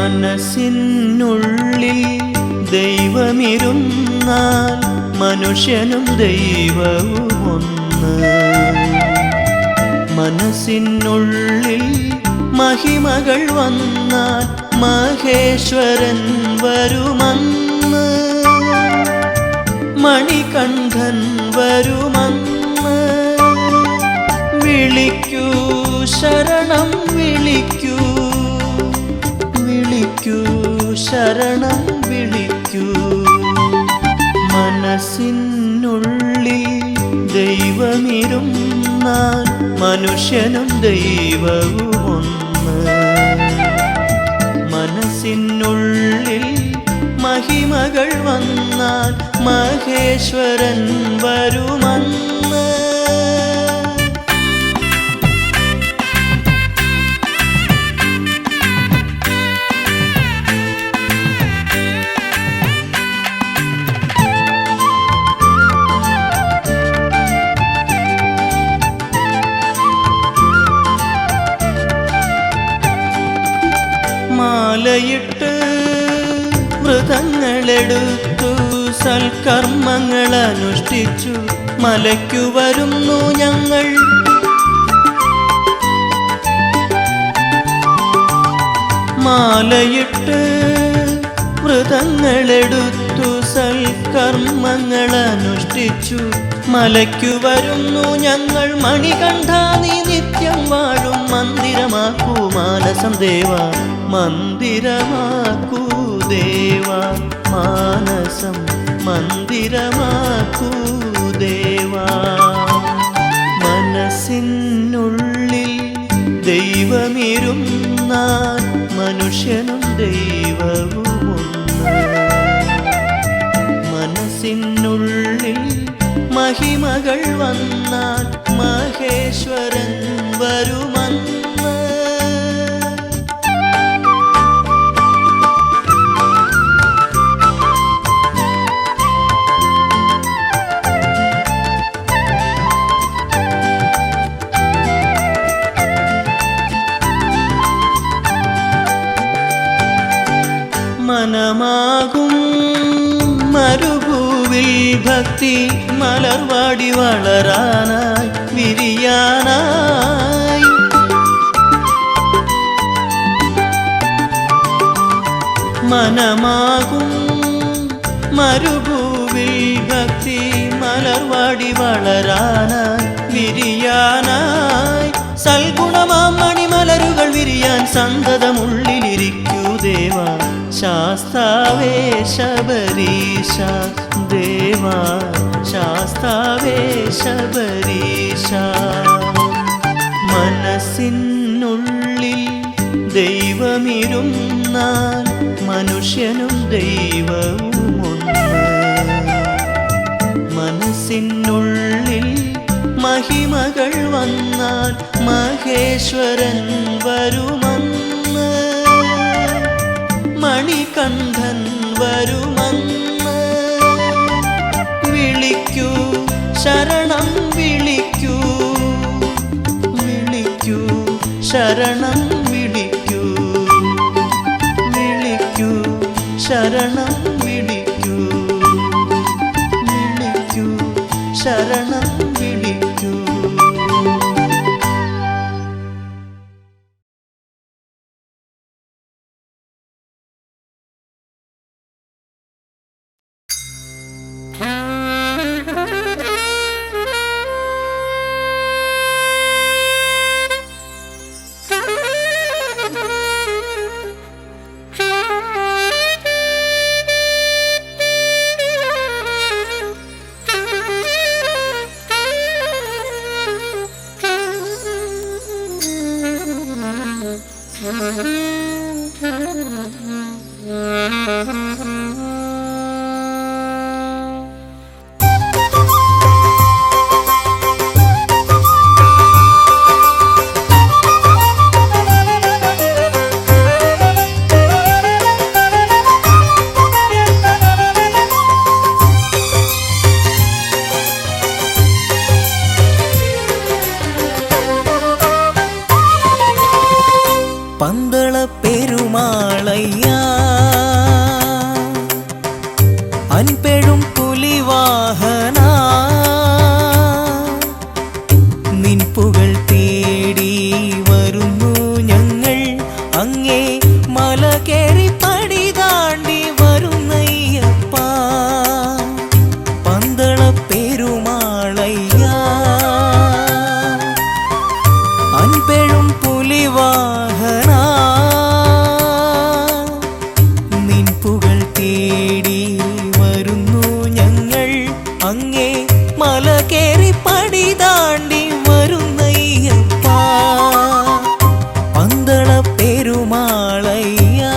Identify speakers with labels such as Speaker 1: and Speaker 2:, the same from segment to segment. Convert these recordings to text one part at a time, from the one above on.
Speaker 1: മനസ്സിനുള്ളിൽ ദൈവമിരുന്നാൽ മനുഷ്യനും ദൈവവും ഒന്ന്. മനസ്സിനുള്ളിൽ മഹിമകൾ വന്നാൽ മഹേശ്വരൻ വരുമന്ന്. മണികണ്ഠൻ വരുമന്ന്. വിളിക്കൂ ശരണം വിളിക്കൂ, വിളിക്കൂ ശരണം വിളിക്കൂ. മനസ്സിനുള്ളിൽ ദൈവമിരുന്നാൽ മനുഷ്യനും ദൈവവും ഒന്ന്. മനസ്സിനുള്ളിൽ മഹിമകൾ വന്നാൽ മഹേശ്വരൻ വരുമന്ന്. മാലയിട്ട് വ്രതങ്ങളെടുത്തു സൽക്കർമ്മങ്ങൾ അനുഷ്ഠിച്ചു മലയ്ക്കു വരുന്നു ഞങ്ങൾ. മാലയിട്ട് വ്രതങ്ങളെടുത്തു സൽക്കർമ്മങ്ങൾ അനുഷ്ഠിച്ചു മലയ്ക്കു വരുന്നു ഞങ്ങൾ. മണികണ്ഠ നീ നിത്യം വാഴും മന്ദിരമാക്കൂ മാനസം ദേവ, മന്ദിരമാക്കൂ ദേവ മാനസം, മന്ദിരമാക്കൂ ദേവ. മനസ്സിനുള്ളിൽ ദൈവമിരുന്നാൽ മനുഷ്യനും ദൈവവും ഒന്ന്. മനസ്സിനുള്ളിൽ മഹിമകൾ വന്നാൽ മഹേശ്വരൻ വരുമന്ന്. മനമാകും മരുഭൂവിൽ ഭക്തി മലർവാടി വളരാനായി വിരിയാനായി. മനമാകും മരുഭൂവിൽ ഭക്തി മലർവാടി വളരാനായി വിരിയാനായി. സൽഗുണമാം മണിമലരുകൾ വിരിയാൻ സന്തതമുള്ളിലിരിക്കൂ ദേവ ശാസ്താവേ ശബരീശ ദേവ, ശാസ്താവേ ശബരീശ. മനസ്സിനുള്ളിൽ ദൈവമിരുന്നാൽ മനുഷ്യനും ദൈവവും ഒന്ന്. മനസ്സിനുള്ളിൽ മഹിമകൾ വന്നാൽ മഹേശ്വരൻ വരുമന്ന്. മണികണ്ഠൻ വരുമന്ന്. വിളിക്കൂ ശരണം വിളിക്കൂ, വിളിക്കൂ ശരണം വിളിക്കൂ, വിളിക്കൂ ശരണം വിളിക്കൂ, വിളിക്കൂ ശരണം വിളിക്കൂ.
Speaker 2: പെരുമാളയ്യാ അൻപെഴും പുലിവാഹന നിൻ പുകൾ തേടി വരുന്നു ഞങ്ങൾ അങ്ങേ മല കേറി പടി താണ്ടി വരുന്നയ്യപ്പ പന്തള പെരുമാളയ്യാ അൻപെഴും പുലിവാഹന നിൻ പുകൾ തേടി വരുന്നു ഞങ്ങൾ അങ്ങേ മല കേറി പടി താണ്ടി വരുന്നയ്യപ്പ പന്തള പെരുമാളയ്യാ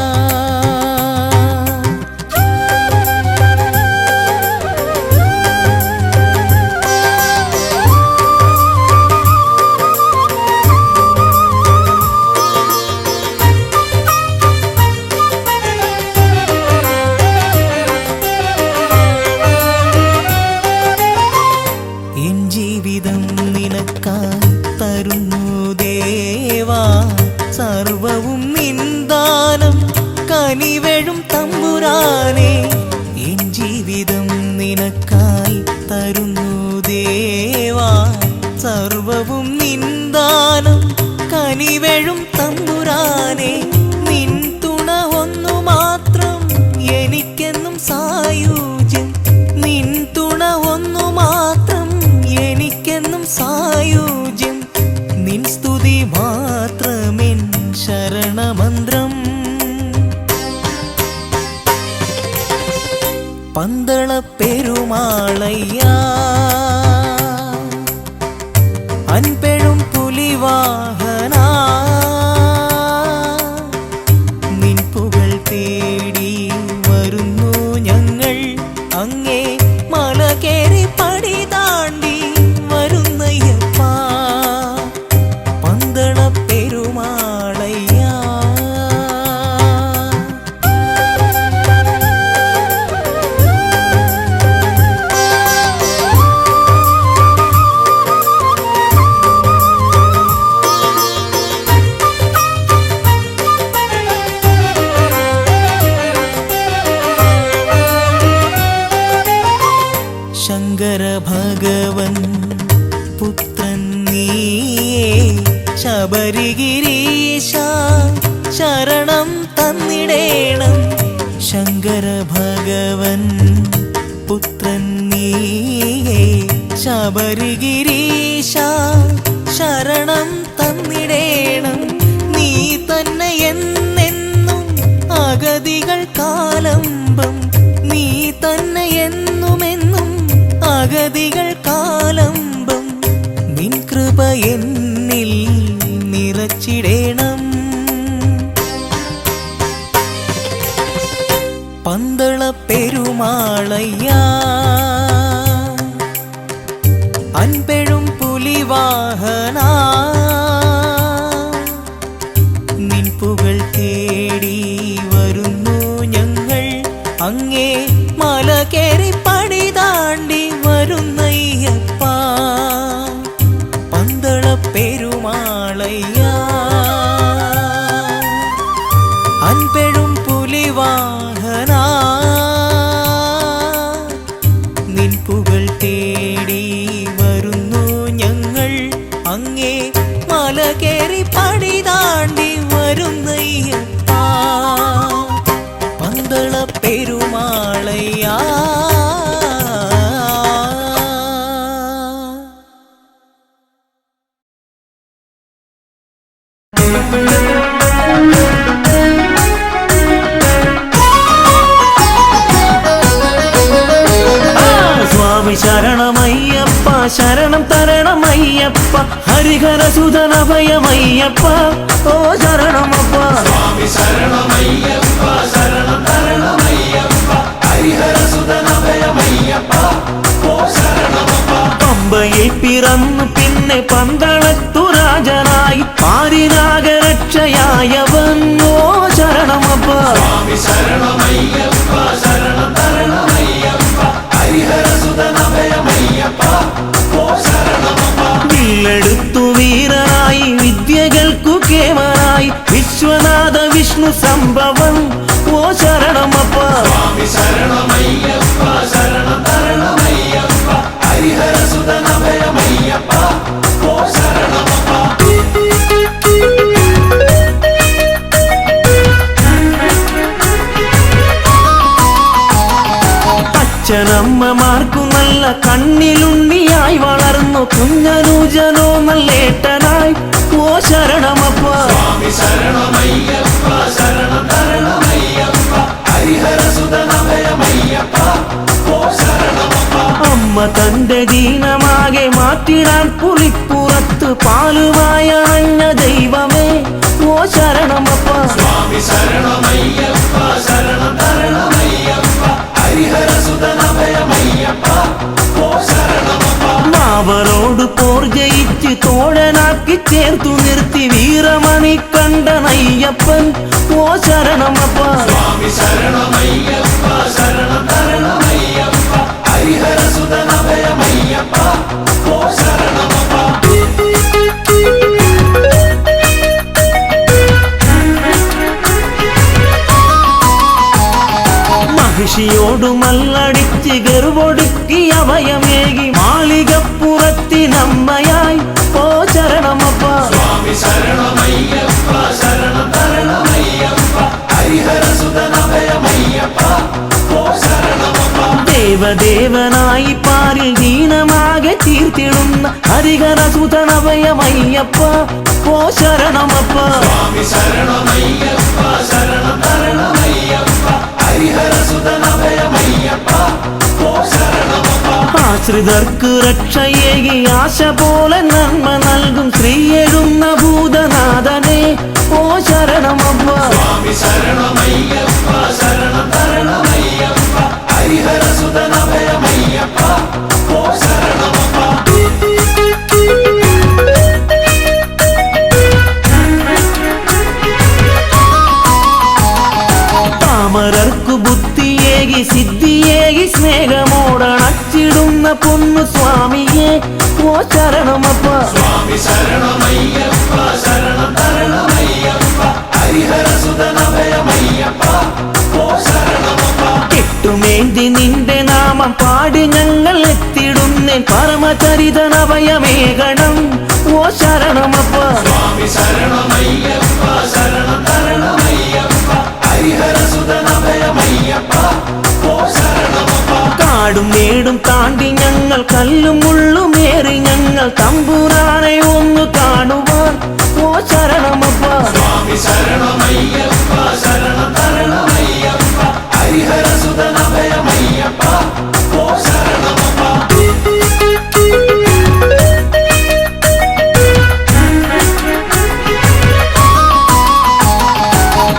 Speaker 2: എൻ ജീവിതം നിനക്കായി തരുന്നു ദേവാ സർവവും നിന്ദാനം കനിവെഴും തമ്പുരാനെ എൻ ജീവിതം നിനക്കായി തരുന്നു ദേവാ സർവവും നിന്ദാനം കനിവെഴും തമ്പുരാനെ നിൻ തുണ ഒന്നു മാത്രം എനിക്കെന്നും സായുജ്യം നിൻ തുണ ഒന്നു മാത്രം എനിക്കെന്നും സായുജ്യം നിൻ സ്തുതി മാത്രമെൻ ശരണമന്ത്രം പന്തള പെരുമാളയ്യാ അൻപെഴും പുലിവാഹന നിൻ പുകൾ തേടി വരുന്നു ഞങ്ങൾ അങ്ങേ മല കേറി പടി താണ്ടി വരുന്നയ്യപ്പ പന്തള പെരുമാളയ്യാ ശങ്കര ഭഗവൻ പുത്രൻ നീയേ ശബരിഗിരീശ ശരണം തന്നിടേണം ശങ്കര ഭഗവൻ പുത്രൻ നീയേ ശബരിഗിരീശ ശരണം തന്നിടേണം നീ തന്നെ എന്നെന്നും അഗതികൾ കാലംബം നീ തന്നെ എന്നുമെന്നും അഗതികൾ കാലംബം നിൻ കൃപ എന്നിൽ നിറച്ചിടേണം പന്തള പെരുമാളയ്യാ അൻപെഴും പുലിവാഹന നിൻ പുകൾ തേടി വരുന്നു ഞങ്ങൾ അങ്ങേ മല കേറി പടി താണ്ടി വരുന്നയ്യപ്പ പന്തള പെരുമാളയ്യാ അൻപെഴും പുലിവാഹന നിൻ പുകൾ തേടി വരുന്നു ഞങ്ങൾ അങ്ങേ മല കേറി പടി താണ്ടി വരുന്നയ്യപ്പ പന്തള പെരുമാളയ്യാ സ്വാമി ശരണമയ്യപ്പ ശരണം തരണമയ്യപ്പ ഹരിഹരസുതനഭയമയ്യപ്പ ഓ ശരണമപ്പ
Speaker 3: സ്വാമി ശരണമയ്യപ്പ ശരണം തരണമയ്യപ്പ ഹരിഹരസുതനഭയമയ്യപ്പ ഓ ശരണമപ്പ
Speaker 2: പമ്പയിൽ പിറന്നു പിന്നെ പന്തളത്തു രാജനായി പാരിരാഗരക്ഷയായവൻ ഓ ശരണമപ്പ
Speaker 3: സ്വാമി ശരണമയ്യപ്പ ശരണം തരണമയ്യപ്പ ഹരിഹരസുതനഭയമയ്യപ്പ ഓ ശരണമപ്പ
Speaker 2: വില്ലെടുത്തു വീരനായി വിദ്യകൾക്കു കേമനായി വിശ്വനാഥ വിഷ്ണു സംഭവം
Speaker 3: സ്വാമി ശരണമയ്യപ്പ ശരണം തരണമയ്യപ്പ ഹരിഹരസുതനഭയമയ്യപ്പ ഓ ശരണമപ്പ
Speaker 2: അച്ഛനമ്മമാർക്കു നല്ല കണ്ണിലുണ്ണിയായി വളർന്നു കുഞ്ഞനൂജനോ നല്ലേട്ടനായി ഓ ശരണമപ്പ
Speaker 3: സ്വാമി ശരണമയ്യപ്പ ശരണം തരണമയ്യപ്പ ഹരിഹരസുതനഭയമയ്യപ്പ ഓ ശരണമപ്പ
Speaker 2: അമ്മ തന്റെ ദീനമാകെ മാറ്റിടാൻ പുലിപ്പുറത്ത് പാലുമായ അഞ്ഞ ദൈവമേ ഓ ശരണമപ്പ
Speaker 3: സ്വാമി ശരണമയ്യപ്പ ശരണം തരണമയ്യപ്പ ഹരിഹരസുതനഭയമയ്യപ്പ ഓ ശരണമപ്പ
Speaker 2: മാവരോട് പോർ ജയിച്ച് തോഴനാക്കി ചേർത്തു നിർത്തി വീരമണി കണ്ടനയ്യപ്പൻ ഓ ശരണമപ്പ
Speaker 3: സ്വാമി ശരണമയ്യപ്പ ശരണം തരണമയ്യപ്പ ഹരിഹരസുതനഭയമയ്യപ്പ ഓ ശരണമപ്പ
Speaker 2: മഹിഷിയോടു മല്ലടിച്ച് ഗർവൊടുക്കി അഭയമേകി മാളികപ്പുറത്തിനമ്മയായി ഓ ശരണമപ്പ
Speaker 3: സ്വാമി ശരണമയ്യപ്പ ശരണം തരണമയ്യപ്പ ഹരിഹരസുതനഭയമയ്യപ്പ ഓ ശരണമപ്പ
Speaker 2: ദേവദേവനായി പാരിൽ ദീനമാകെ തീർത്തിടുന്ന ഹരിഹരസുതനഭയമയ്യപ്പ ഓ ശരണമപ്പ
Speaker 3: സ്വാമി ശരണമയ്യപ്പ ശരണം തരണമയ്യപ്പ ഹരിഹരസുതനഭയമയ്യപ്പ ഓ ശരണമപ്പ
Speaker 2: ആശ്രിതർക്ക് രക്ഷയേകി ആശ പോലെ നന്മ നൽകും ശ്രീയെഴുന്ന ഭൂതനാഥനെ ഓ ശരണമപ്പ
Speaker 3: സ്വാമി ശരണമയ്യപ്പ ശരണം തരണമയ്യപ്പ ഹരിഹരസുതനഭയമയ്യപ്പ ഓ ശരണമപ്പ
Speaker 2: പാമരർക്കു ബുദ്ധിയേകി സിദ്ധിയേകി സ്നേഹമോടണച്ചിടുന്ന പൊന്നു സ്വാമിയെ ഓ ശരണമപ്പ
Speaker 3: സ്വാമി ശരണമയ്യപ്പ ശരണം തരണമയ്യപ്പ ഹരിഹരസുതനഭയമയ്യപ്പ ഓ ശരണമപ്പ
Speaker 2: കെട്ടുമേന്തി നിന്റെ നാമം പാടി ഞങ്ങൾ എത്തിടുന്നേ പരമചരിതനഭയമേകണം ഓ ശരണമപ്പ
Speaker 3: സ്വാമി ശരണമയ്യപ്പ ശരണം തരണമയ്യപ്പ ഹരിഹരസുതനഭയമയ്യപ്പ ഓ ശരണമപ്പ
Speaker 2: കാടും മേടും താണ്ടി ഞങ്ങൾ കല്ലും മുള്ളുമേറി ഞങ്ങൾ തമ്പുരാനെ ഒന്ന് കാണുവാൻ ഓ ശരണമപ്പ
Speaker 3: സ്വാമി ശരണമയ്യപ്പ ശരണം തരണമയ്യപ്പ ഹരിഹരസുതനഭയമയ്യപ്പ ഓ ശരണമപ്പ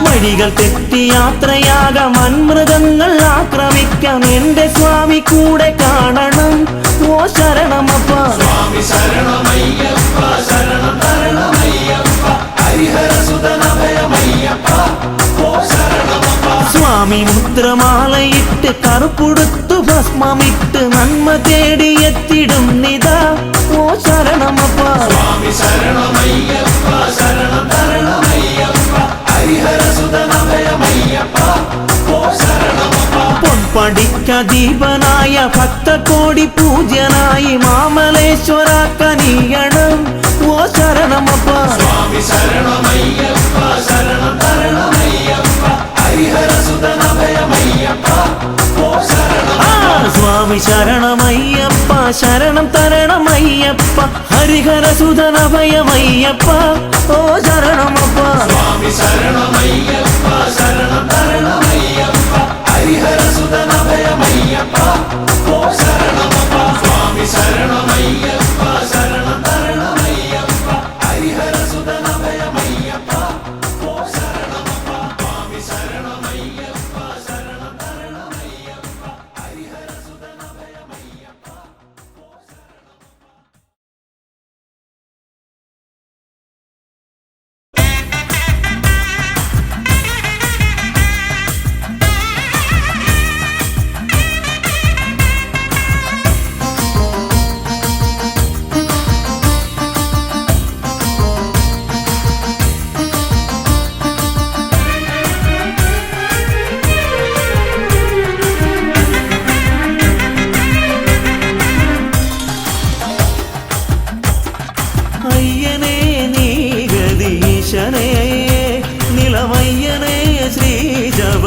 Speaker 2: വഴികൾ തെറ്റി യാത്രയാകാം വൻമൃഗങ്ങൾ ആക്രമിക്കാം എന്റെ സ്വാമി കൂടെ കാണണം ഓ ശരണമപ്പ
Speaker 3: സ്വാമി ശരണമയ്യപ്പ ശരണം തരണമയ്യപ്പ ഹരിഹരസുതനഭയമയ്യപ്പ ഓ ശരണമപ്പ
Speaker 2: സ്വാമി മുദ്രമാലയിട്ട് കറുപ്പുടുത്തു ഭസ്മമിട്ട് നന്മ തേടിയെത്തിടും നിതാ ഓ ശരണമപ്പ
Speaker 3: സ്വാമി ശരണമയ്യപ്പ ശരണം തരണമയ്യപ്പ ഹരിഹരസുതനഭയമയ്യപ്പ ഓ ശരണമപ്പ
Speaker 2: പൊൻപടിക്ക ദീപനായ ഭക്തകോടി പൂജ്യനായി മാമലേശ്വര കനിയണം ഓ ശരണമപ്പ
Speaker 3: സ്വാമി ശരണമയ്യപ്പ ശരണം തരണമയ്യപ്പ ഹരിഹരസുതനഭയമയ്യപ്പ ഓ ശരണമപ്പ
Speaker 2: സ്വാമി ശരണമയ്യപ്പ ശരണം തരണമയ്യപ്പ ഹരിഹരസുതനഭയമയ്യപ്പ ഓ ശരണമപ്പ
Speaker 3: സ്വാമി ശരണമയ്യപ്പ ശരണം തരണമയ്യപ്പ ഹരിഹരസുതനഭയമയ്യപ്പ ഓ ശരണമപ്പ സ്വാമി ശരണമയ്യപ്പ ശരണം തരണമയ്യപ്പ ഹരിഹരസുതനഭയമയ്യപ്പ ഓ ശരണമപ്പ സ്വാമി ശരണമയ്യപ്പ ശരണം തരണമയ്യപ്പ ഹരിഹരസുതനഭയമയ്യപ്പ ഓ ശരണമപ്പ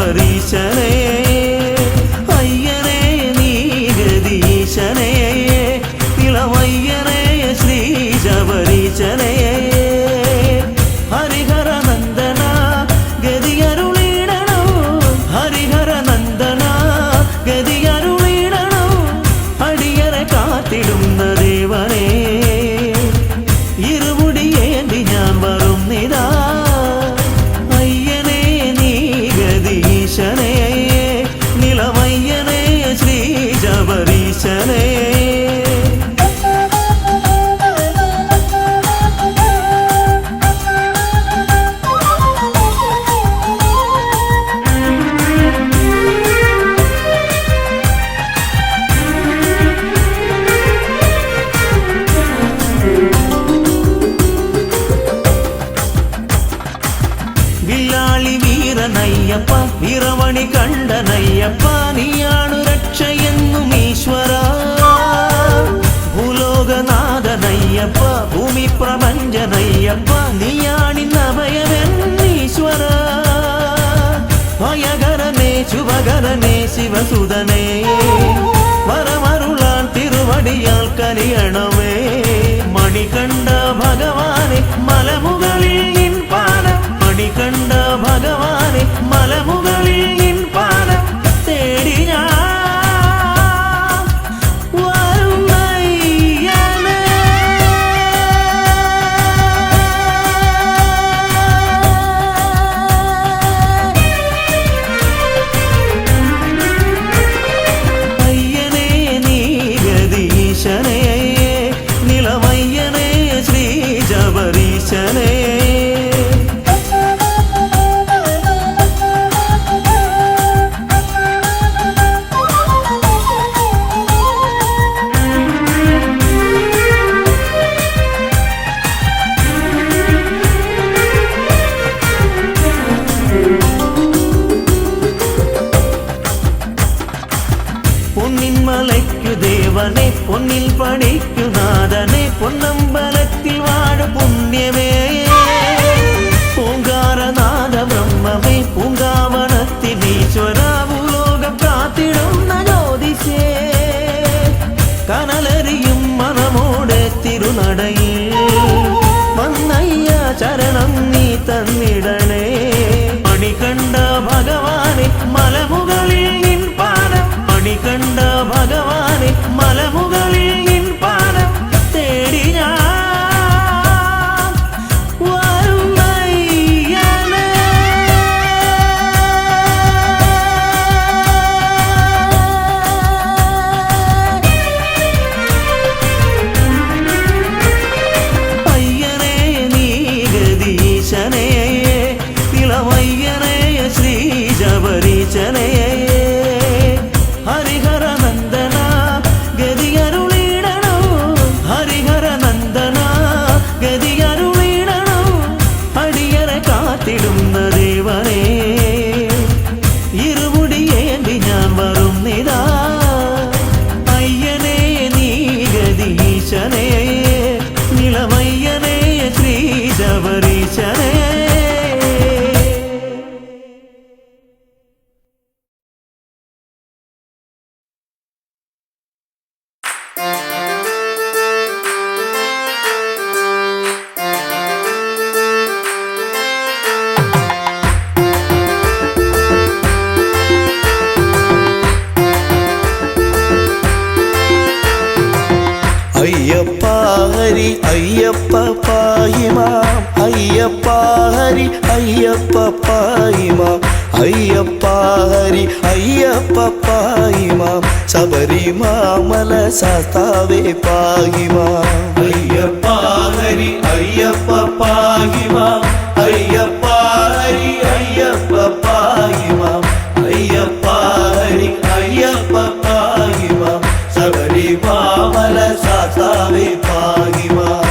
Speaker 2: ശബരീശനേ അയ്യനേ നീ ഗദീശനേ ഇളമയ്യനേ ശ്രീ ശബരീശനേ ഹരിഹര നന്ദന ഗതിയരുളിടണോ ഹരിഹര നന്ദന ഗതിയരുളിടണോ അടിയറെ കാത്തിടുന്ന ദേവനേ ഇരുമുടിയേന്തി ഞാൻ വരും നിതാ അയ്യനേ നീ ഗദീശനേ നിലമയ്യനേ ശ്രീ ശബരീശനേ വില്ലാളി വീരനയ്യപ്പ വീരവണി കണ്ടനയ്യപ്പ നീയാണു രക്ഷയെന്നും ഈശ്വര ഭൂലോകനാഥനയ്യപ്പ ഭൂമി പ്രപഞ്ചനയ്യപ്പ നീയാണിന്നഭയമെന്നീശ്വര ഭയകരനേ ശുഭകരനേ ശിവസുതനേ വരമരുളാൻ തിരുവടിയാൽ കനിയണമേ മണികണ്ഠ ഭഗവാനെ മലമുകളിൽ നിൻ പാദം മണികണ്ഠ ഭഗവാനെ മലമുകളിൽ നിൻ പാദം തേടി ഞാൻ വരുന്നയ്യനേ. അയ്യനേ നീ ഗദീശനേ നിലമയ്യനേ ശ്രീ ശബരീശനേ പൊന്നിൻ മലയ്ക്കു ദേവനെ പൊന്നിൽ പണിക്കു നാഥനെ പൊന്നമ്പലത്തിൽ വാഴ പുണ്യമേ പൂങ്കാരനാഥ ബ്രഹ്മമേ പൂങ്കാവനത്തിനീശ്വര ഭൂലോകം കാത്തിടുന്ന ജ്യോതിഷേ കനലരിയും മനമോടെ തിരുനടയിൽ വന്നയ്യ ചരണം നീ തന്നിടണേ മണികണ്ഠ ഭഗവാനെ മലമുകളിൽ നിൻ പാദം മണികണ്ഠ ഭഗവാനെ മലമുകളിൽ നിൻ പാദം തേടി ഞാൻ വരുന്നയ്യനേ. അയ്യനേ നീ ഗദീശനേ ഇളമയ്യനേ ശ്രീ ശബരീശനേ ഹരിഹര നന്ദന ഗതിയരുളിടണോ ഹരിഹര നന്ദന ഗതിയരുളിടണോ അടിയറെ കാത്തിടുന്ന ദേവനേ ഇരുമുടിയേന്തി ഞാൻ വരും നിതാ അയ്യനേ നീ ഗദീശനേ നിലമയ്യനേ ശ്രീ ശബരീശനേ
Speaker 1: അയ്യപ്പ ഹരി അയ്യപ്പ പായിമാം അയ്യപ്പ ഹരി അയ്യപ്പ പായിമാം അയ്യപ്പ ഹരി അയ്യപ്പ പായിമാം ശബരിമാമല ശാസ്താവേ പായിമാം
Speaker 2: അയ്യപ്പ ഹരി അയ്യപ്പ പാഹിമാം അയ്യപ്പ ഹരി അയ്യപ്പ പാഹിമാം അയ്യപ്പ ഹരി അയ്യപ്പ പാഹിമാം ശബരിമാമല ശാസ്താവേ പാഹിമാം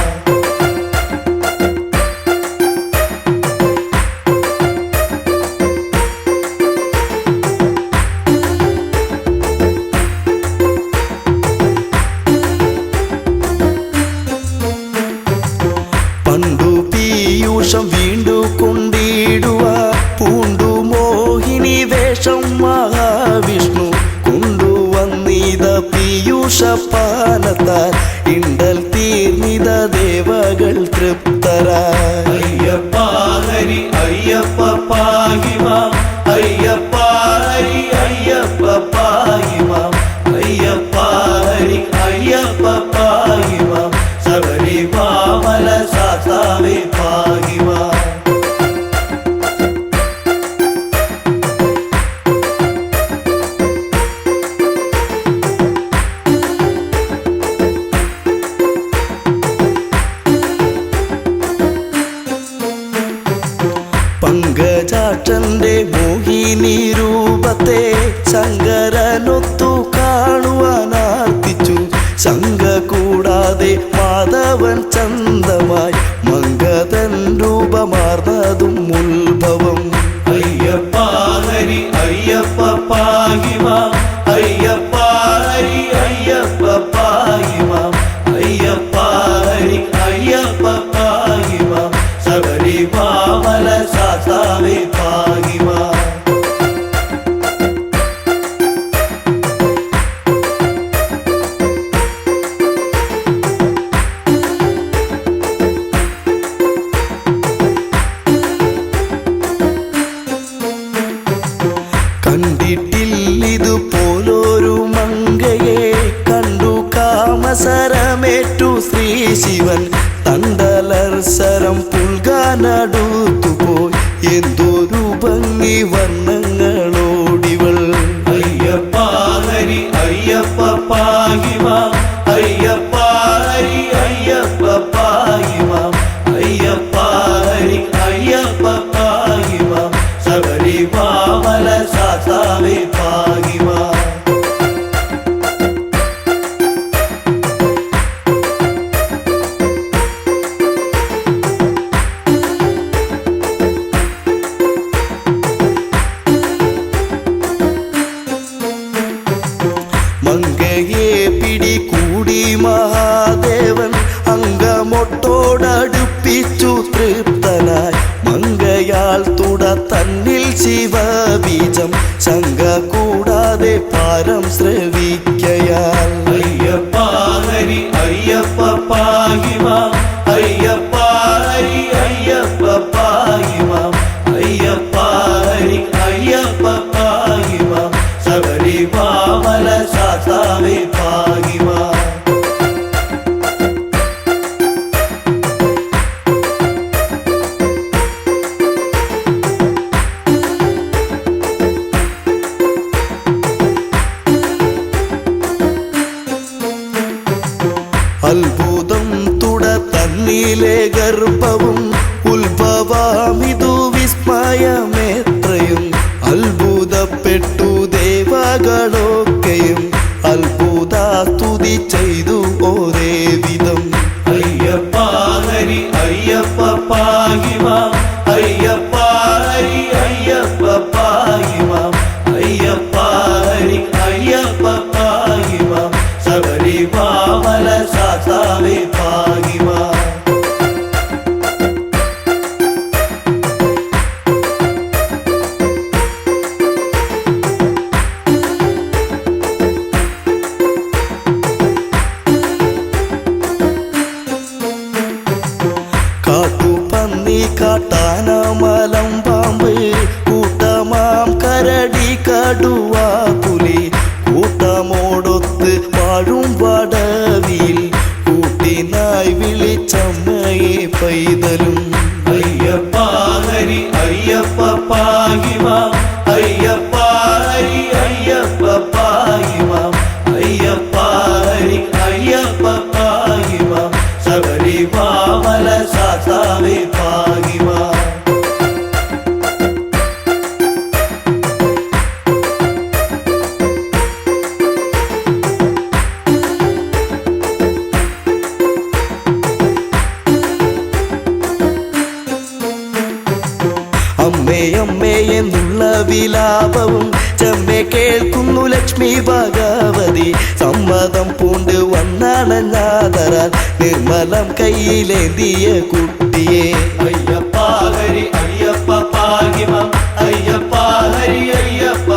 Speaker 1: ശേഷം മഹാവിഷ്ണു കൊണ്ടുവന്നിത പീയൂഷപാനത്താൽ ഇണ്ടൽ തീർന്നിത ദേവകൾ തൃപ്തരായി.
Speaker 2: അയ്യപ്പ ഹരി അയ്യപ്പ പാഹി മാം അയ്യപ്പ ഹരി അയ്യപ്പ പാഹി മാം അയ്യപ്പ ഹരി അയ്യപ്പ പാഹി മാം ശബരിമല സാസ്താവേ പാഹി മാം.
Speaker 1: പങ്കജാക്ഷന്റെ മോഹിനി രൂപത്തെ ശങ്കരനൊത്തു കാണുവാനാർത്തിച്ചു. ശങ്ക കൂടാതെ മാധവൻ ചന്തമായി മംഗതൻ രൂപമാർന്നതും ഉത്ഭവം.
Speaker 2: അയ്യപ്പ ഹരി അയ്യപ്പ പാഹി മാം അയ്യപ്പ ഹരി അയ്യപ്പ പാഹി മാം അയ്യപ്പ ഹരി അയ്യപ്പ പാഹി മാം ശബരിമല സാസ്താവേ പാഹി മാം.
Speaker 1: കണ്ടിട്ടില്ലിതുപോലൊരു മങ്കയെ കണ്ടു കാമസരമേറ്റു ശ്രീ ശിവൻ. തണ്ടലർസരം പുൽകാനടുത്തുപോയി എന്തൊരു ഭംഗി വർണ്ണങ്ങളോടിവൾ.
Speaker 2: അയ്യപ്പ ഹരി അയ്യപ്പ പാഹി മാം അയ്യപ്പ ഹരി അയ്യപ്പ പാഹി മാം അയ്യപ്പ ഹരി അയ്യപ്പ പാഹി മാം ശബരിമല സാസ്താവേ പാഹി മാം.
Speaker 1: മങ്കയെ പിടികൂടി മഹാദേവൻ അങ്കമൊട്ടോടടുപ്പിച്ചു തൃപ്തനായി. മങ്കയാൽ തുട തന്നിൽ ശിവബീജം ശങ്ക കൂടാതെ പാരം ശ്രവിക്കയാൽ.
Speaker 2: അയ്യപ്പ ഹരി അയ്യപ്പ പാഹി മാം അയ്യപ്പ ഹരി അയ്യപ്പ പാഹി മാം അയ്യപ്പ ഹരി അയ്യപ്പ പാഹി മാം ശബരിമല സാസ്താവേ പാഹി മാം.
Speaker 1: അത്ഭുതം തുട തന്നിലെ ഗർഭവും ഉത്ഭവമിതു വിസ്മയമേത്രയും. അത്ഭുതപ്പെട്ടു ദേവകളൊക്കെയും അത്ഭുതാസ്തുതി ചെയ്തു ഒരേ വിധം.
Speaker 2: അയ്യപ്പ ഹരി അയ്യപ്പ പാഹി മാം അയ്യപ്പ ഹരി അയ്യപ്പ പാഹി മാം അയ്യപ്പ ഹരി അയ്യപ്പ പാഹി മാം ശബരിമല സാസ്താവേ പാഹി മാം.
Speaker 1: കാട്ടുപന്നി കാട്ടാനമലം പാമ്പ് കൂട്ടമാം കരടി കടുവ പുലി കൂട്ടമോടൊത്ത് വാഴും വടവിൽ കൂട്ടിനായി വിളിച്ചമ്മയെ പൈതലും.
Speaker 2: അയ്യപ്പ ഹരി അയ്യപ്പ പാഹി മാം അയ്യപ്പ ഹരി അയ്യപ്പ പാഹി മാം അയ്യപ്പ ഹരി അയ്യപ്പ പാഹി മാം ശബരിമല സാസ്താവേ പാഹി മാം.
Speaker 1: അമ്മേ അമ്മേ എന്നുള്ള വിലാപവും ചെമ്മെ കേൾക്കുന്നു ലക്ഷ്മി ഭഗവതി. സമ്മതം പൂണ്ട് വന്നണഞ്ഞാതരാൽ നിർമ്മലം കയ്യിലേന്തിയ കുട്ടിയെ.
Speaker 2: അയ്യപ്പ ഹരി അയ്യപ്പ പാഹി മാം അയ്യപ്പ ഹരി അയ്യപ്പ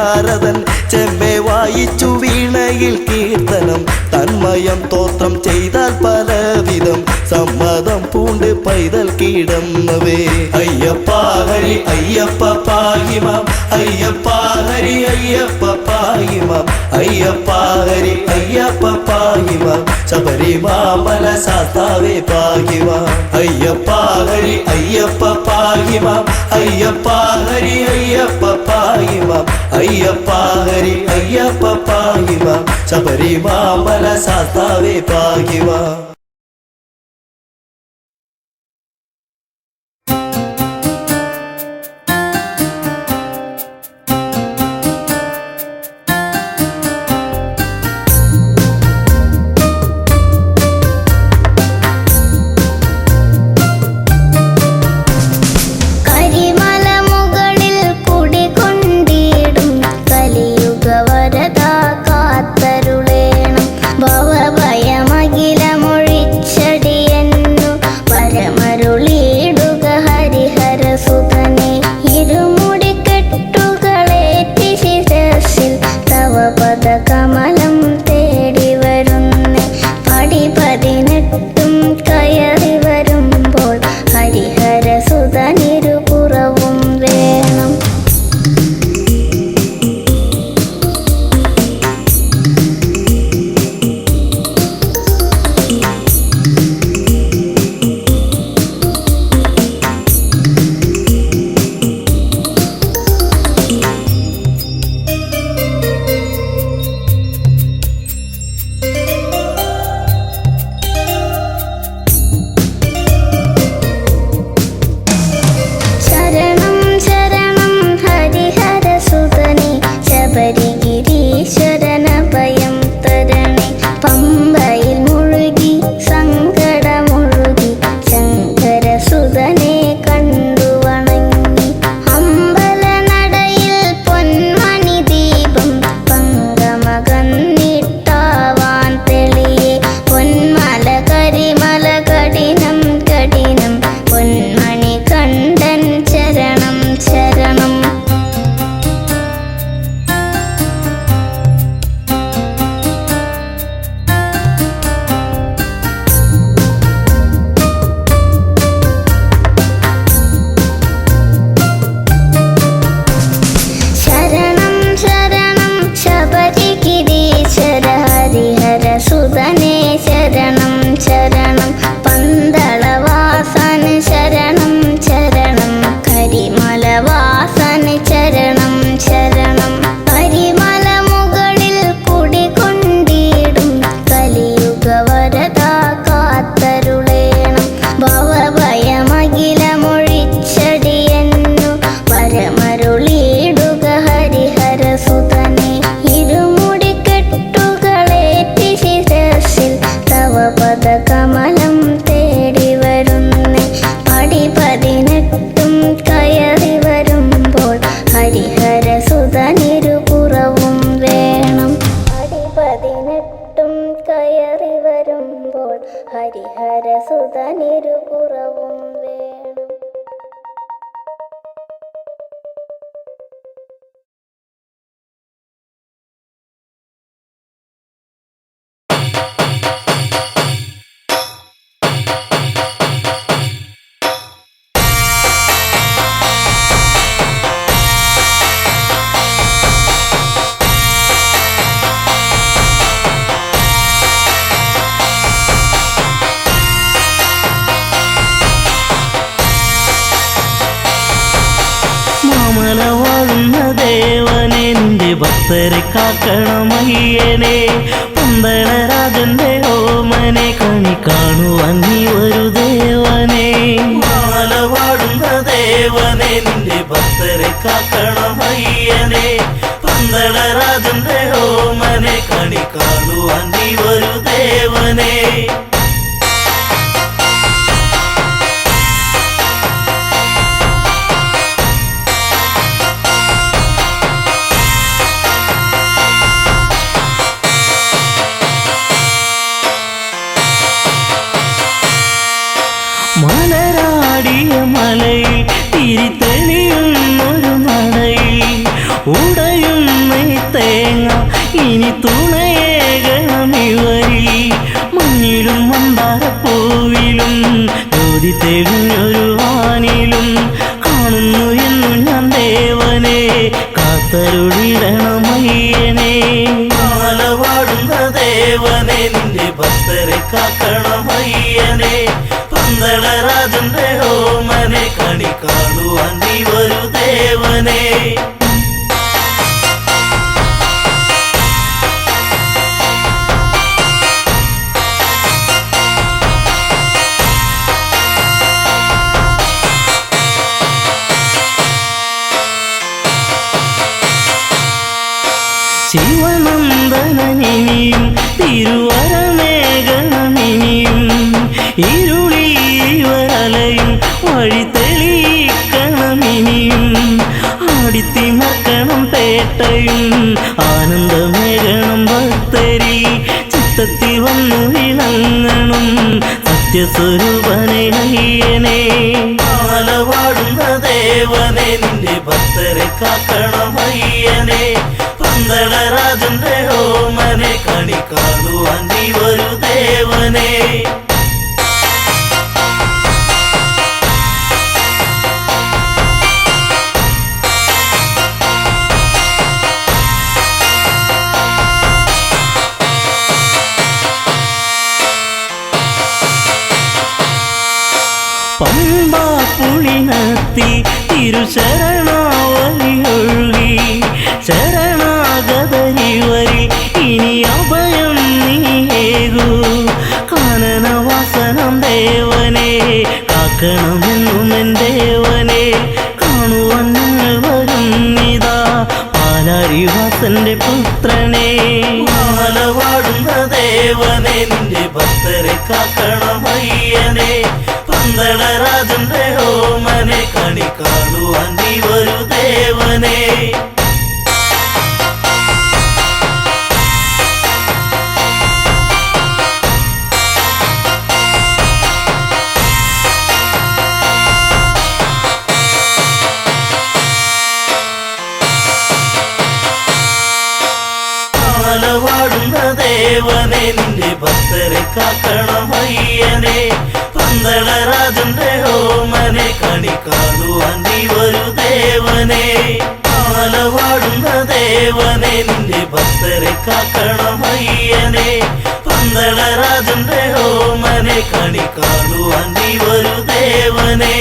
Speaker 1: നാരദൻ ചെമ്മെ വായിച്ചു വീണയിൽ കീർത്തനം തന്മയം തോത്രം ചെയ്താൽ പലവിധം സമ്മതം പൂണ്ട് പൈതൽ കീടന്നവേ
Speaker 2: അയ്യപ്പ ഹരി അയ്യപ്പ പാഹിമാം അയ്യപ്പ ഹരി അയ്യപ്പ പാഹിമാം അയ്യപ്പ ഹരി അയ്യപ്പ പാഹിമാം ശബരിമാമല ശാസ്താവേ പാഹിമാം അയ്യപ്പ ഹരി അയ്യപ്പ പാഹിമാം അയ്യപ്പ ഹരി അയ്യപ്പ പാഹിമാം അയ്യപ്പ ഹരി അയ്യപ്പ പാഹിമാം ശബരിമാമല ശാസ്താവേ പാഹിമാം
Speaker 4: ഹരിഹരസുതനിരുപുറവും വേണം.
Speaker 5: ദേവനെന്റെ ഭക്തരെ കാക്കണമയ്യനെ പന്തളരാജന്റെ ഓമനെ കണി കാണുവാൻ നീ ഒരു ദേവനെ. മാലവാടുന്ന ദേവനെ നിന്റെ ഭക്തരെ കാക്കണമയ്യനെ പന്തളരാജന്റെ ഓമനെ കണി കാണുവാൻ നീ ഒരു ദേവനെ. മലരാടിയ മലയിൽ തിരിതെളിയുന്നൊരു നട ഭക്തരെ കാക്കണം അയ്യനെ പന്തളരാജന്റെ ഓമനെ കണി കാണുവാൻ നീ വരൂ ദേവനെ ശിവനന്ദനനിയും തിരുവരമേഘനനിയും ഇരുളിവരലയും വഴി തെളിയിക്കണമിനിയും ആടിത്തിമക്കണം പേട്ടയും ആനന്ദമേഘണം ഭക്തരി ചിത്തത്തിൽ വന്നു വിളങ്ങണം സത്യസ്വരൂപനെ അയ്യനെ ആലവാടുന്ന ദേവനെ നിന്റെ ഭക്തരെ കാക്കണം അയ്യനെ പന്തളരാജന്റെ ഓമനെ കണി കാണുവാൻ നീ വരൂ ദേവനെ പമ്പാ പുളിനത്തി തിരുശരണാവലി ഒഴുകി ശരണാഗതരിവരി ഇനി അഭയം നീയേകൂ കാനനവാസനം ദേവനെ കാക്കണമെന്നും എൻ ദേവനെ കാണുവാൻ ഞങ്ങൾ വരുന്നിതാ പാലാരിവാസന്റെ പുത്രനെ മാലവാടുന്ന ദേവനെ നിന്റെ ഭക്തരെ കാക്കണം അയ്യനെ പന്തളരാജന്റെ ഓമനെ കണി കാണുവാൻ നീ വരൂ ദേവനെ മാലവാടുന്ന ദേവനെ നിന്റെ ഭക്തരെ കാക്കണം അയ്യനെ പന്തളരാജന്റെ ഓമനെ കണി കാണുവാൻ നീ വരൂ ദേവനെ മാലവാടുന്ന ദേവനെ നിന്റെ ഭക്തരെ കാക്കണം അയ്യനെ പന്തളരാജന്റെ ഓമനെ കണി കാണുവാൻ നീ വരൂ ദേവനെ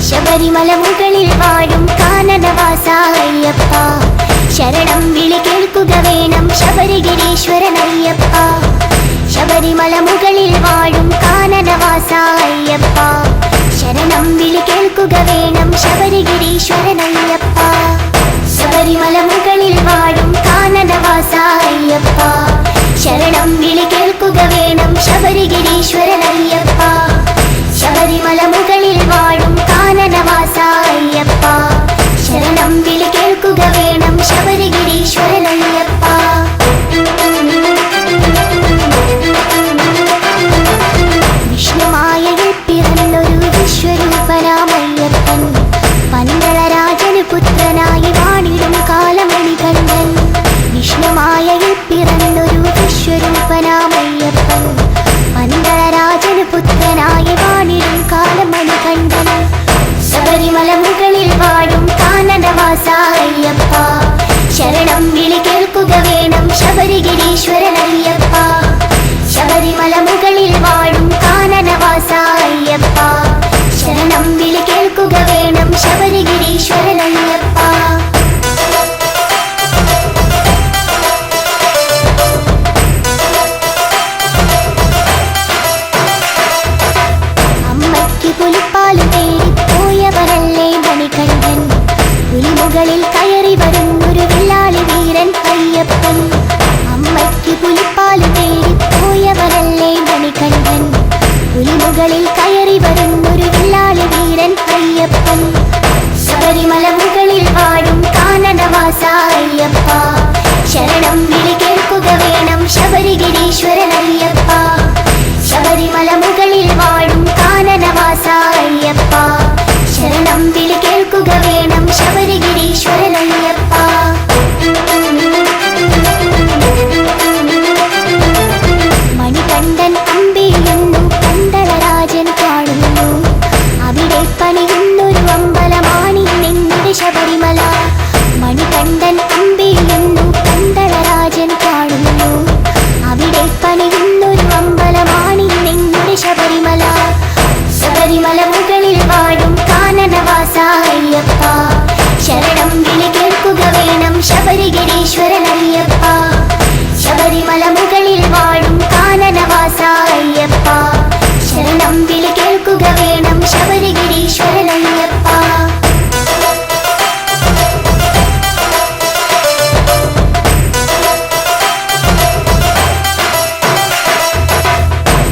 Speaker 4: ശബരിമല മുകളിൽ വാഴും കാനനവാസ അയ്യപ്പ ശരണം വിളി കേൾക്കുക വേണം ശബരിഗിരീശ്വരനയ്യപ്പ ശബരിമല മുകളിൽ വാഴും കാനനവാസ അയ്യപ്പ ശരണം വിളി കേൾക്കുക വേണം ശബരിഗിരീശ്വരനയ്യപ്പ ശബരിമല മുകളിൽ വാഴും കാനനവാസ അയ്യപ്പ ശരണം വിളി കേൾക്കുക വേണം ശബരിഗിരീശ്വരനയ്യപ്പ ശബരിമല മുകളിൽ വാഴും കാനനവാസ അയ്യപ്പ ശരണം വിളി കേൾക്കുക വേണം ശബരിഗിരീശ്വരനയ്യപ്പ വിഷ്ണുമായയിൽ പിറന്നൊരു വിശ്വരൂപനാമയ്യപ്പൻ പന്തളരാജന് പുത്രനായി വാണിടും കാലമണികണ്ഠൻ വിഷ്ണുമായയിൽ പിറന്നൊരു വിശ്വരൂപനാമയ്യപ്പൻ പന്തളരാജന് പുത്രനായി വാണിടും കാലമണികണ്ഠൻ ശബരിമല മുകളിൽ വാഴും കാനനവാസ അയ്യപ്പ ശരണം വിളി കേൾക്കുക വേണം ശബരിഗിരീശ്വരനയ്യപ്പ ശബരിമല മുകളിൽ വാഴും കാനനവാസ അയ്യപ്പ ശരണം വിളി കേൾക്കുക വേണം ശബരിഗിരീശ്വരനയ്യപ്പ അമ്മയ്ക്ക് പുലിപ്പാല് തേടി പോയവരല്ലേ മണികണ്ഠൻ പുലിമുകളിൽ കയറി വരുന്നൊരു വില്ലാളി വീരൻ അയ്യപ്പൻ അമ്മയ്ക്ക് പുലിപ്പാല് തേടി പോയവരല്ലേ മണികണ്ഠൻ പുലിമുകളിൽ കയറി വരുന്നൊരു വില്ലാളി വീരൻ അയ്യപ്പൻ ശബരിമല മുകളിൽ വാഴും കാനനവാസ അയ്യപ്പ ശരണം വിളി കേൾക്കുക വേണം ശബരിഗിരീശ്വരനയ്യപ്പ ശബരിമല മുകളിൽ വാഴും കാനനവാസ അയ്യപ്പ ശരണം ശരണം വിളി കേൾക്കുക വേണം ശബരിഗിരീശ്വരനയ്യപ്പ. മണികണ്ഠൻ അമ്പിളിയുന്നു പന്തളരാജൻ കാണുന്നു, അവിടെ പണിയുന്നൊരു അമ്പലമാണി നിങ്ങളുടെ ശബരിമല. മണികണ്ഠൻ അമ്പിളിയുന്നു പന്തളരാജൻ കാണുന്നു, അവിടെ പണിയുന്നൊരു അമ്പലമാണി നിങ്ങളുടെ ശബരിമല. ശബരിമല മുകളിൽ വാഴും കാനനവാസ അയ്യപ്പ, ശരണം വിളി കേൾക്കുക വേണം ശബരിഗിരീശ്വരനയ്യപ്പ. ശബരിമല മുകളിൽ വാഴും കാനനവാസ അയ്യപ്പ, ശരണം വിളി കേൾക്കുക വേണം ശബരിഗിരീശ്വരനയ്യപ്പ.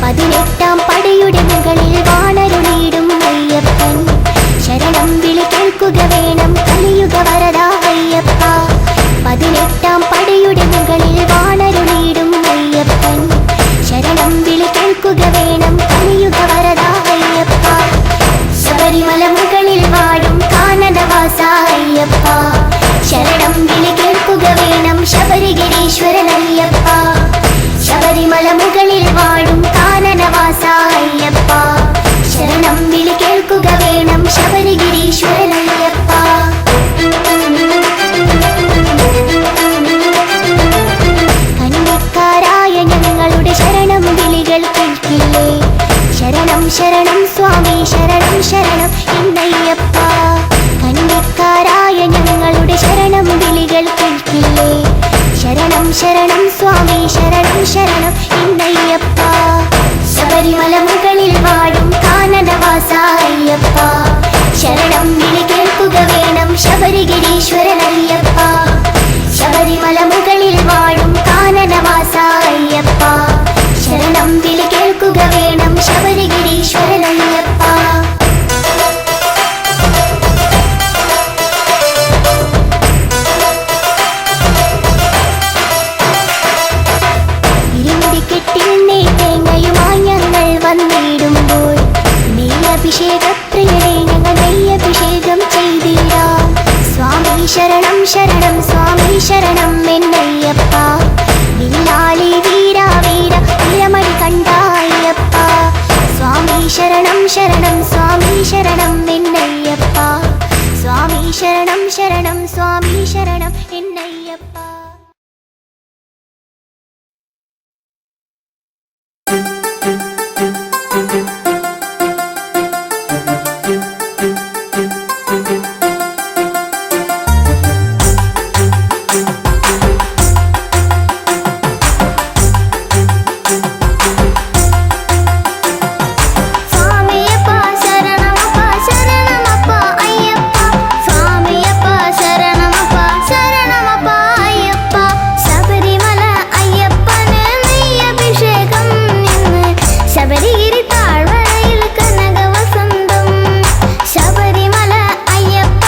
Speaker 4: പതിനെട്ടാം പടയുടെ മുകളിൽ വാണരുളിയിടും അയ്യപ്പൻ, ശരണം വിളി കേൾക്കുക വേണം കലിയുഗ വരദ അയ്യപ്പ. പതിനെട്ടാം പടയുടെ മുകളിൽ വാണരുളിയിടും അയ്യപ്പൻ, ശരണം വിളി കേൾക്കുക വേണം കലിയുഗ വരദ അയ്യപ്പ. ശബരിമല മുകളിൽ വാഴും കാനനവാസ അയ്യപ്പ, ശരണം വിളി കേൾക്കുക വേണം ശബരിഗിരീശ്വരനയ്യപ്പ. ശബരിമല മുകളിൽ വാഴും കാനനവാസ അയ്യപ്പ, ശരണം വിളി കേൾക്കുക വേണം ശബരിഗിരീശ്വരനയ്യപ്പ. കന്നിക്കാരായ ഞങ്ങളുടെ ശരണം വിളികൾ കേൾക്കില്ലേ, ശരണം ശരണം സ്വാമി ശരണം ശരണം എന്നയ്യപ്പ. കന്നിക്കാരായ ഞങ്ങളുടെ ശരണം വിളികൾ കേൾക്കില്ലേ, ശരണം ശരണം സ്വാമി ശരണം ശരണം എന്നയ്യപ്പ. ശബരിമല മുകളിൽ വാഴും കാനനവാസ അയ്യപ്പ, ശരണം വിളി കേൾക്കുക വേണം ശബരിഗിരീശ്വരനയ്യപ്പ. ശബരിമല മുകളിൽ വാഴും കാനനവാസ അയ്യപ്പ, ശരണം വിളി കേൾക്കുക വേണം ശബരിഗിരീശ്വരനയ്യപ്പ. ഇരുമുടിക്കെട്ടിൽ നെയ്തേങ്ങയുമായി ഞങ്ങൾ വന്നിടുമ്പോൾ, നെയ്യഭിഷേകപ്രിയരെ ഞങ്ങൾ നെയ്യഭിഷേകം ചെയ്തിടാം. സ്വാമി ശരണം ശരണം സ്വാമി ശരണം എന്നയ്യപ്പ, വില്ലാളി വീര വീര വീരമണി കണ്ട അയ്യപ്പ. സ്വാമി ശരണം ശരണം സ്വാമി ശരണം എന്നയ്യപ്പ, സ്വാമി ശരണം ശരണം സ്വാമി ശരണം എന്നയ്യപ്പ. സ്വാമിയപ്പ ശരണമപ്പ ശരണമപ്പ അയ്യപ്പ, സ്വാമിയപ്പ ശരണമപ്പ ശരണമപ്പ അയ്യപ്പ. ശബരിമല അയ്യപ്പന് നെയ്യഭിഷേകം ഇന്ന്, ശബരിഗിരി താഴ്വരയിൽ കനക വസന്തം. ശബരിമല അയ്യപ്പ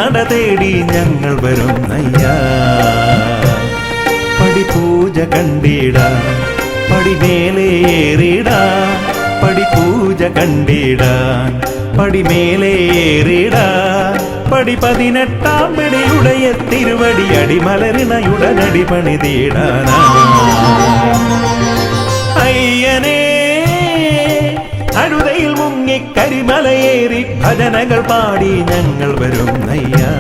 Speaker 6: തിരുനട തേടി ഞങ്ങൾ വരുന്നയ്യാ. പടിപൂജ കണ്ടിടാ പടിമേലേറിടാ, പടിപൂജ കണ്ടിടാൻ പടിമേലേറിടാ. പടി 18 പടിയുടയ തിരുവടി അടിമലരിണയുടനടി പണിതീടാനാ. അയ്യനേ അഴുതയിൽ മുങ്ങി കരിമലയേറി ഭജനകൾ പാടി ഞങ്ങൾ വരുന്നയ്യാ.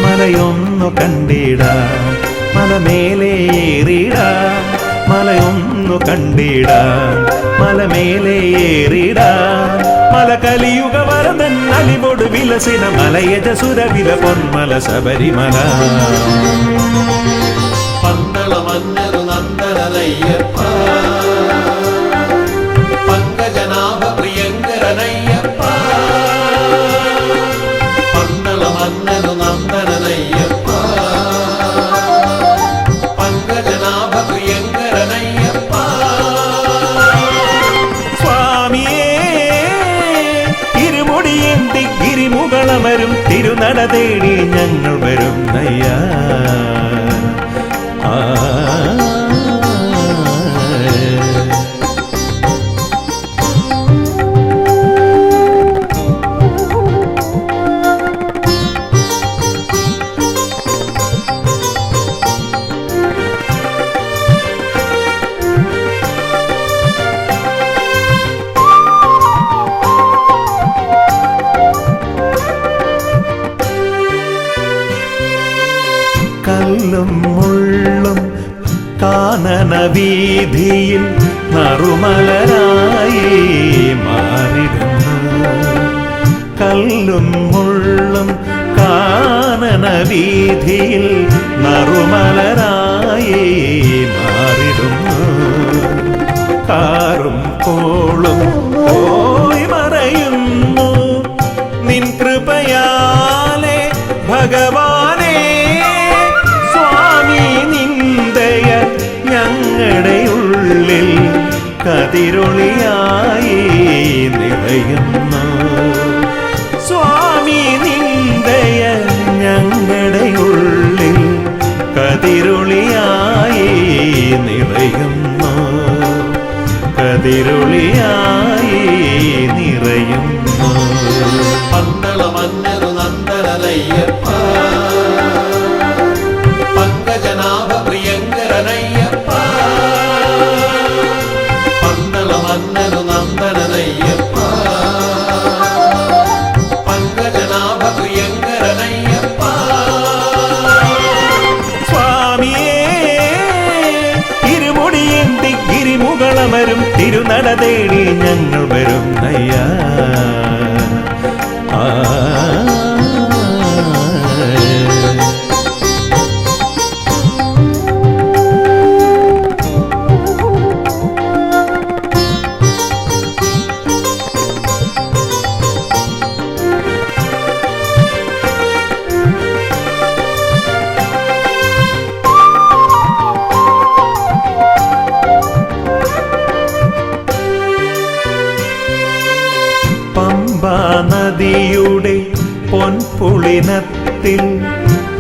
Speaker 6: മലയൊന്നു കണ്ടിടാ മലമേലേറിടാ, മലയൊന്നു കണ്ടിടാ മലമേലേറിടാ. മല കലിയുഗ വരദൻ അലിവോട് വിലസിന മലയജസുരവില പൊന്മല ശബരിമല.
Speaker 3: പന്തള മന്നരു നന്ദനയ്യപ്പ, പങ്കജനാഭ പ്രിയങ്കരനയ്യപ്പ. പന്തള മന്നരു നന്ദനയ്യപ്പ, പങ്കജനാഭ പ്രിയങ്കരനയ്യപ്പ.
Speaker 6: സ്വാമിയേ ഇരുമുടിയേന്തി ഗിരിമുകളമരും തിരുനട തേടി ഞങ്ങൾ വരുന്നയ്യാ. കല്ലും മുള്ളും കാനന വീതിയിൽ നറുമലരായി മാറിടുന്നു. കല്ലും മുള്ളും കാനന വീതിയിൽ നറുമലരായി മാറിടുന്നു. കാറും കോളും പോയി മറയുന്നു നിൻ കൃപയാലെ ഭഗവാനേ. സ്വാമി നിന്ദയ ഞങ്ങളുടെ ഉള്ളിൽ കതിരൊളിയായി നിറയുന്നു. സ്വാമി നിന്ദയ ഞങ്ങളുടെ ഉള്ളിൽ കതിരൊളിയായി നിറയുന്നു, കതിരൊളിയായി നിറയുന്നു.
Speaker 3: പന്തള മന്നരു നന്ദനയ്യപ്പ, പങ്കജനാഭ പ്രിയങ്കരനയ്യപ്പ. പന്തള മന്നരു നന്ദനയ്യപ്പ, പങ്കജനാഭ പ്രിയങ്കരനയ്യപ്പ.
Speaker 6: സ്വാമിയേ ഇരുമുടിയേന്തി ഗിരിമുകളമരും തിരുനട തേടി ഞങ്ങൾ വരുന്നയ്യാ. പമ്പാ നദിയുടെ പൊൻപുളിനത്തിൽ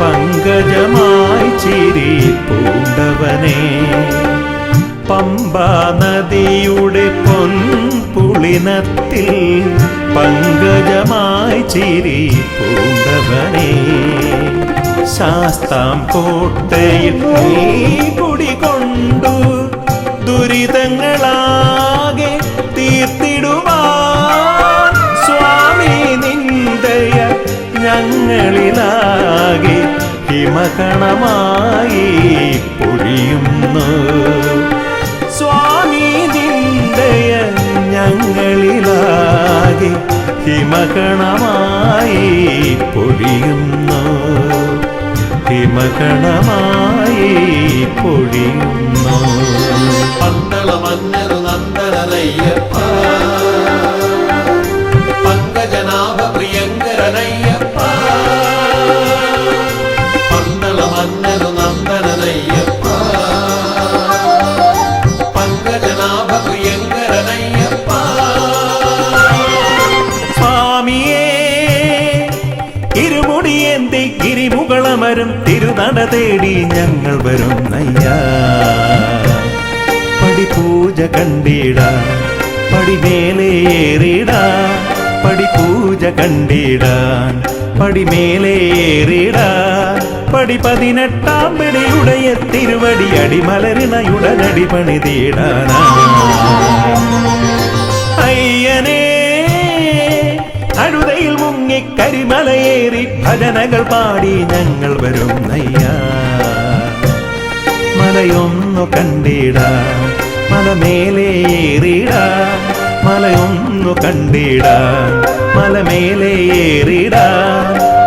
Speaker 6: പങ്കജമായി ചിരി പൂണ്ടവനേ. പമ്പാ നദിയുടെ പൊൻപുളിനത്തിൽ പങ്കജമായി ചിരി പൂണ്ടവനേ. ശാസ്താം കോട്ടയിൽ നീ കുടികൊണ്ടു ദുരിതങ്ങളാകെ തീർത്തിടുവാൻ. സ്വാമി നിന്ദയ ഞങ്ങളിലാകെ ഹിമകണമായി പൊഴിയുന്നു. സ്വാമി നിന്ദയ ഞങ്ങളിലാകെ ഹിമകണമായി പൊഴിയുന്നു, ഹിമകണമായി പൊഴിയുന്നു.
Speaker 3: പന്തള മന്നരു നന്ദനയ്യപ്പ, പങ്കജനാഭ പ്രിയങ്കരനയ്യപ്പ. പന്തള മന്നരു നന്ദനയ്യപ്പ, പങ്കജനാഭ പ്രിയങ്കരനയ്യപ്പ.
Speaker 6: സ്വാമിയേ നട തേടി ഞങ്ങൾ വരുന്നയ്യാ. പടിപൂജ കണ്ടിടാ പടിമേലേറിടാ, പടിപൂജ കണ്ടിടാൻ പടിമേലേറിടാ. പടി 18 പടിയുടയ തിരുവടി അടിമലരിണയുടനടി പണിതീടാനാ. അയ്യനേ അഴുതയിൽ മുങ്ങി കരിമലയേറി ഭജനകൾ പാടി ഞങ്ങൾ വരുന്നയ്യാ. മലയൊന്നു കണ്ടിടാ മലമേലേറിടാ, മലയൊന്നു കണ്ടിടാ മലമേലേറിടാ.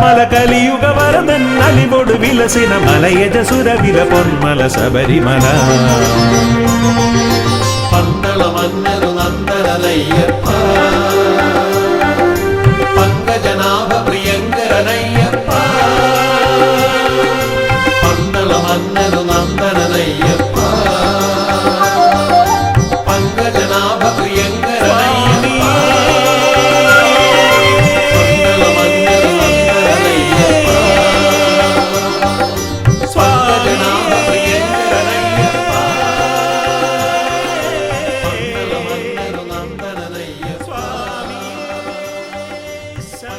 Speaker 6: മല കലിയുഗ വരദൻ അലിവോട് വിലസിന മലയജസുരവില പൊന്മല ശബരിമല.
Speaker 3: പന്തള മന്നരു നന്ദനയ്യപ്പ, പങ്കജനാഭ പ്രിയങ്കരനയ്യപ്പ. പന്തള മന്നരു നന്ദനയ്യപ്പ, പങ്കജനാഭ പ്രിയങ്കരനയ്യപ്പ. പന്തള മന്നരു നന്ദനയ്യപ്പ, പങ്കജനാഭ പ്രിയങ്കരനയ്യപ്പ. പന്തള മന്നരു നന്ദനയ്യപ്പ,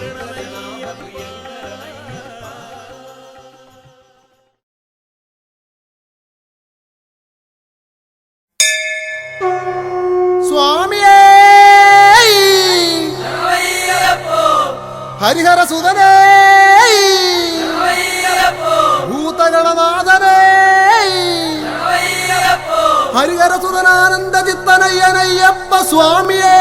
Speaker 3: പങ്കജനാഭ പ്രിയങ്കരനയ്യപ്പ.
Speaker 7: സ്വാമിയേ ഹരിഹര സുതനേ ഭൂതഗണനാഥനേ ഹരിഹര സുതനാനന്ദ ചിത്തനയ്യനയ്യപ്പ സ്വാമിയേ.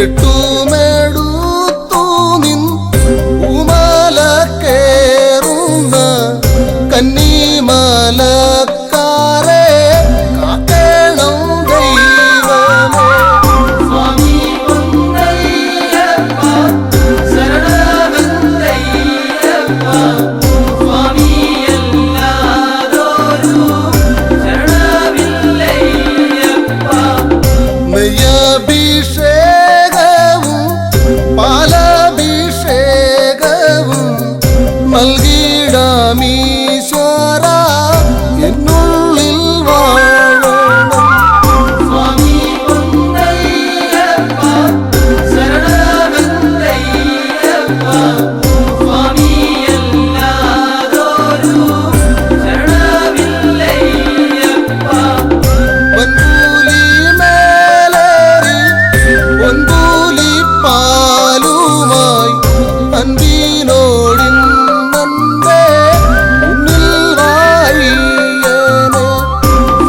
Speaker 7: കെട്ടുമെടുത്തു നിൻ ഉമല കേറുന്ന കന്നിമലക്കാരെ കാക്കണം ദൈവമേ.
Speaker 2: സ്വാമി പൊന്നയ്യപ്പ ശരണമെന്തയ്യപ്പ സ്വാമി എല്ലാരോരു ശരണമില്ലയ്യപ്പ.
Speaker 7: നെയ്യഭിഷേകവും പാലഭിഷേകവും നൽകിടാമീശ്വര എന്നുള്ളിൽ വാഴണം.
Speaker 2: സ്വാമി പൊന്നയ്യപ്പ ശരണമെന്തയ്യപ്പ സ്വാമി എല്ലാരോരു ശരണമില്ലയ്യപ്പ.
Speaker 7: പൊൻപൂലി മേലേറി പൊൻപൂലി പാലുമായി അൻപിനോടിന്നന്റെ മുന്നിൽ വാഴിയനെ.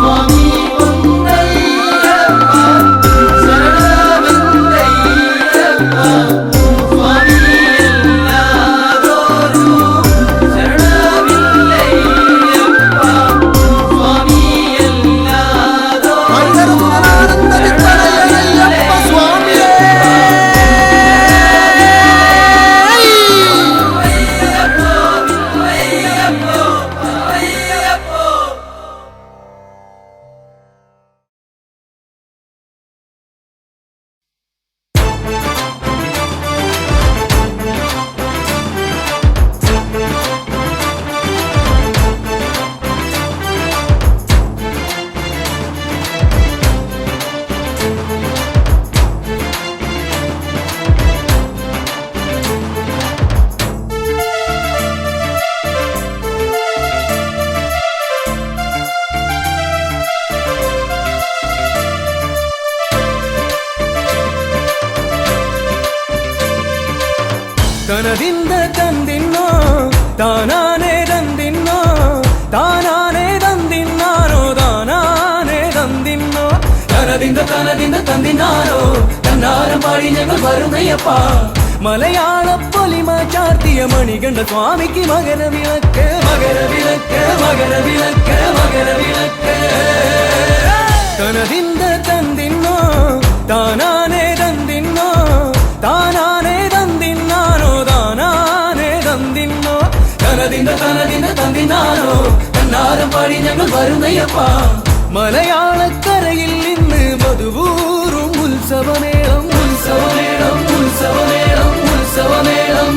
Speaker 2: സ്വാമി പൊന്നയ്യപ്പ ശരണമെന്തയ്യപ്പ സ്വാമി എല്ലാരോരു ശരണമില്ലയ്യപ്പ സ്വാമി എല്ലാരോരു
Speaker 7: ഹരിഹരസുതനാനന്ദചിത്തനയ്യനയ്യപ്പ സ്വാമിയേ.
Speaker 8: തനതിന്ത തന്തിന്നോ താനാനേ തന്തിന്നോ താനാനേ തന്തിന്നാനോ താനാനേ തന്തിന്നോ തനതിന്ത തന്തിന്നാനോ തന്നാരം പാടി ഞങ്ങൾ വരുന്നയ്യപ്പ. മലയാള പൊലിമ ചാർത്തിയ മണികണ്ഠ സ്വാമിക്ക് മകരവിളക്ക് മകരവിളക്ക് മകരവിളക്ക് മകരവിളക്ക്. തനതിന്ത തന്തിന്നോ താനാനേ തന്തിന്നോ താനാനേ തന്തിന്നാനോ താനാനേ തന്തിന്നോ തനതിന്ത തന്തിന്നാനോ തന്നാരം പാടി ഞങ്ങൾ വരുന്നയ്യപ്പ. മലയാളക്കരയിൽ ഇന്ന് മധുവൂറും ഉത്സവമേളം ഉത്സവമേളം ഉത്സവമേളം ഉത്സവമേളം.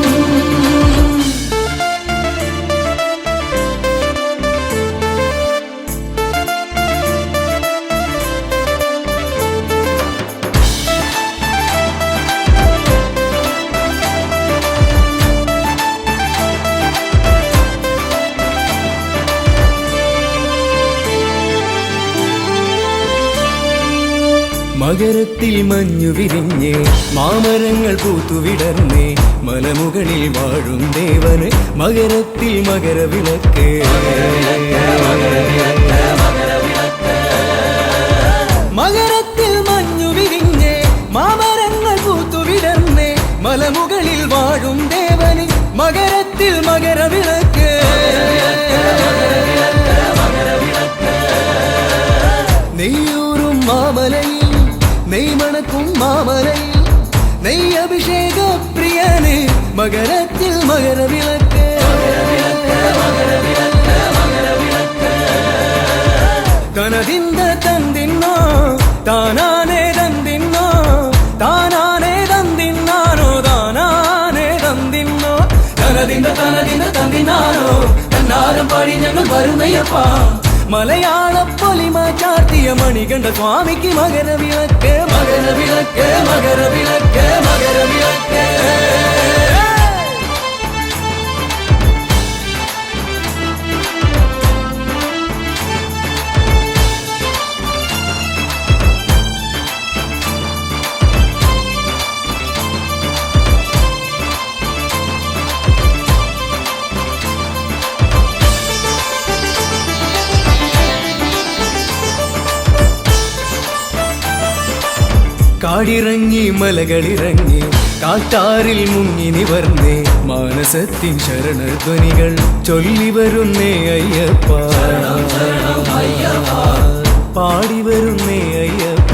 Speaker 8: മകരത്തിൽ മഞ്ഞു വിരിഞ്ഞ് മാമരങ്ങൾ പൂത്തുവിടർന്ന് മലമുകളിൽ വാഴും ദേവന് മകരത്തിൽ മകരവിളക്ക്. മകരത്തിൽ മഞ്ഞു വിരിഞ്ഞ് മാമരങ്ങൾ പൂത്തുവിടർന്ന് മലമുകളിൽ വാഴും ദേവന് മകരത്തിൽ മകരവിളക്ക്. നെയ്യൂറും മാമലയിൽ നെയ്മണക്കും മാമലയിൽ നെയ്യഭിഷേക പ്രിയന് മകരത്തിൽ മകരവിളക്ക്. തനതിന്ത തന്തിന്നോ താനാനേ തന്തിന്നോ താനാനേ തന്തിന്നാനോ താനാനേ തന്തിന്നോ തനതിന്ത തന്തിന്നാനോ തന്നാരം പാടി ഞങ്ങൾ വരുന്നയ്യപ്പ. മലയാള പൊലിമ ചാർത്തിയ മണികണ്ഠ സ്വാമിക്ക് മകരവിളക്ക് മകരവിളക്ക് മകരവിളക്ക് മകരവിളക്ക്. കാടിറങ്ങി മലകളിറങ്ങി കാട്ടാറിൽ മുങ്ങി നിവർന്നേ മാനസത്തിൻ ശരണധ്വനികൾ ചൊല്ലി വരുന്നേ അയ്യപ്പ പാടി വരുന്നേ അയ്യപ്പ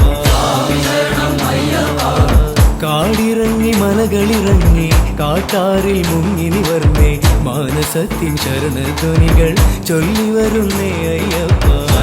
Speaker 8: കാടിറങ്ങി മലകളിറങ്ങി കാട്ടാറിൽ മുങ്ങി നിവർന്നേ മാനസത്തിൻ ശരണധ്വനികൾ ചൊല്ലി വരുന്നേ അയ്യപ്പ